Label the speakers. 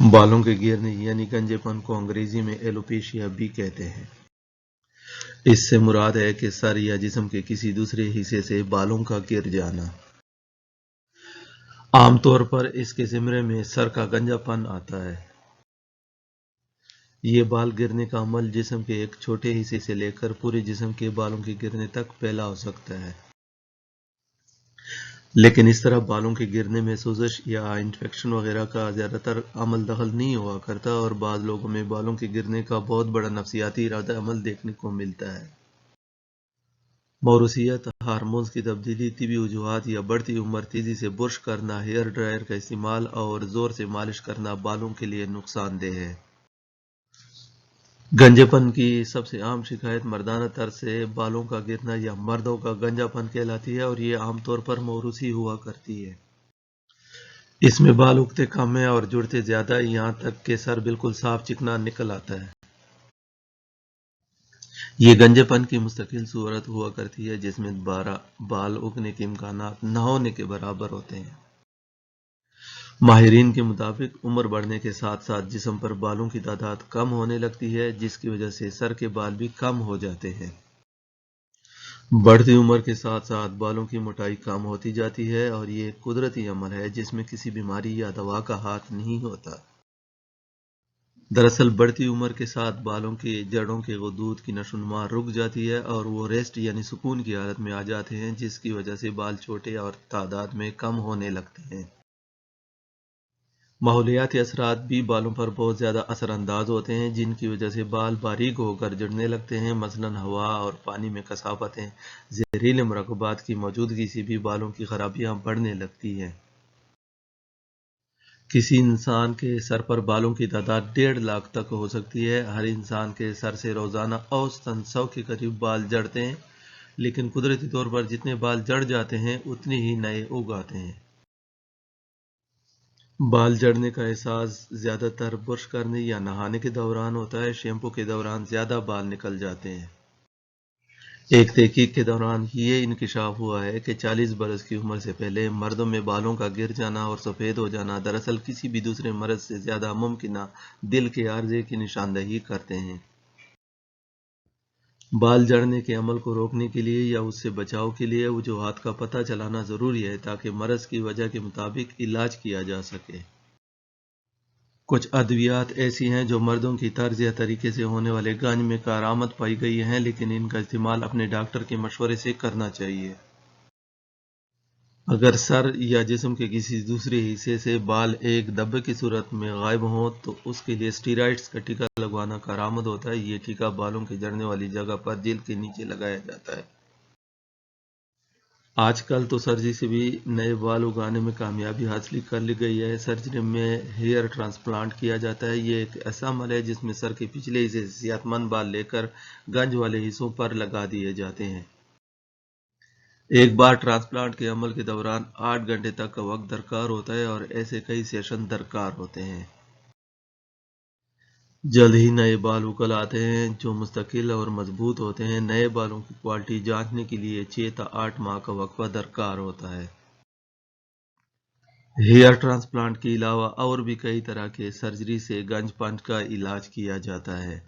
Speaker 1: بالوں کے گرنے یعنی گنجےپن کو انگریزی میں ایلوپیشیا بھی کہتے ہیں۔ اس سے مراد ہے کہ سر یا جسم کے کسی دوسرے حصے سے بالوں کا گر جانا۔ عام طور پر اس کے زمرے میں سر کا گنجا پن آتا ہے۔ یہ بال گرنے کا عمل جسم کے ایک چھوٹے حصے سے لے کر پورے جسم کے بالوں کے گرنے تک پھیلا ہو سکتا ہے، لیکن اس طرح بالوں کے گرنے میں سوزش یا انفیکشن وغیرہ کا زیادہ تر عمل دخل نہیں ہوا کرتا، اور بعض لوگوں میں بالوں کے گرنے کا بہت بڑا نفسیاتی رد عمل دیکھنے کو ملتا ہے۔ موروثیت، ہارمونز کی تبدیلی، طبی وجوہات یا بڑھتی عمر، تیزی سے برش کرنا، ہیئر ڈرائر کا استعمال اور زور سے مالش کرنا بالوں کے لیے نقصان دہ ہے۔ گنجے پن کی سب سے عام شکایت مردانہ طرز سے بالوں کا گرنا یا مردوں کا گنجا پن کہلاتی ہے، اور یہ عام طور پر موروثی ہوا کرتی ہے۔ اس میں بال اگتے کم ہیں اور جڑتے زیادہ، یہاں تک کہ سر بالکل صاف چکنا نکل آتا ہے۔ یہ گنجے پن کی مستقل صورت ہوا کرتی ہے جس میں دوبارہ بال اگنے کے امکانات نہ ہونے کے برابر ہوتے ہیں۔ ماہرین کے مطابق عمر بڑھنے کے ساتھ ساتھ جسم پر بالوں کی تعداد کم ہونے لگتی ہے، جس کی وجہ سے سر کے بال بھی کم ہو جاتے ہیں۔ بڑھتی عمر کے ساتھ ساتھ بالوں کی موٹائی کم ہوتی جاتی ہے، اور یہ ایک قدرتی عمل ہے جس میں کسی بیماری یا دوا کا ہاتھ نہیں ہوتا۔ دراصل بڑھتی عمر کے ساتھ بالوں کی جڑوں کے غدود کی نشو و نما رک جاتی ہے اور وہ ریسٹ یعنی سکون کی حالت میں آ جاتے ہیں، جس کی وجہ سے بال چھوٹے اور تعداد میں کم ہونے لگتے ہیں۔ ماحولیاتی اثرات بھی بالوں پر بہت زیادہ اثر انداز ہوتے ہیں، جن کی وجہ سے بال باریک ہو کر جڑنے لگتے ہیں۔ مثلاً ہوا اور پانی میں کثافتیں، زہریلے مرکبات کی موجودگی سے بھی بالوں کی خرابیاں بڑھنے لگتی ہیں۔ کسی انسان کے سر پر بالوں کی تعداد 1.5 لاکھ تک ہو سکتی ہے۔ ہر انسان کے سر سے روزانہ اوسطاً 100 کے قریب بال جڑتے ہیں، لیکن قدرتی طور پر جتنے بال جڑ جاتے ہیں اتنے ہی نئے اگ آتے ہیں۔ بال جڑنے کا احساس زیادہ تر برش کرنے یا نہانے کے دوران ہوتا ہے۔ شیمپو کے دوران زیادہ بال نکل جاتے ہیں۔ ایک تحقیق کے دوران یہ انکشاف ہوا ہے کہ 40 برس کی عمر سے پہلے مردوں میں بالوں کا گر جانا اور سفید ہو جانا دراصل کسی بھی دوسرے مرض سے زیادہ ممکنہ دل کے عارضے کی نشاندہی کرتے ہیں۔ بال جڑنے کے عمل کو روکنے کے لیے یا اس سے بچاؤ کے لیے وجوہات کا پتہ چلانا ضروری ہے تاکہ مرض کی وجہ کے مطابق علاج کیا جا سکے۔ کچھ ادویات ایسی ہیں جو مردوں کی طرز یا طریقے سے ہونے والے گنج میں کارآمد پائی گئی ہیں، لیکن ان کا استعمال اپنے ڈاکٹر کے مشورے سے کرنا چاہیے۔ اگر سر یا جسم کے کسی دوسرے حصے سے بال ایک دھبے کی صورت میں غائب ہوں تو اس کے لیے اسٹیرائڈز کا ٹیکہ لگوانا کارآمد ہوتا ہے۔ یہ ٹیکہ بالوں کے جڑنے والی جگہ پر جلد کے نیچے لگایا جاتا ہے۔ آج کل تو سرجری سے بھی نئے بال اگانے میں کامیابی حاصل کر لی گئی ہے۔ سرجری میں ہیئر ٹرانسپلانٹ کیا جاتا ہے۔ یہ ایک ایسا عمل ہے جس میں سر کے پچھلے حصے سے صحت مند بال لے کر گنج والے حصوں پر لگا دیے جاتے ہیں۔ ایک بار ٹرانسپلانٹ کے عمل کے دوران 8 گھنٹے تک کا وقت درکار ہوتا ہے، اور ایسے کئی سیشن درکار ہوتے ہیں۔ جلد ہی نئے بال اگل آتے ہیں جو مستقل اور مضبوط ہوتے ہیں۔ نئے بالوں کی کوالٹی جانچنے کے لیے 6 تا 8 ماہ کا وقفہ درکار ہوتا ہے۔ ہیئر ٹرانسپلانٹ کے علاوہ اور بھی کئی طرح کے سرجری سے گنج پن کا علاج کیا جاتا ہے۔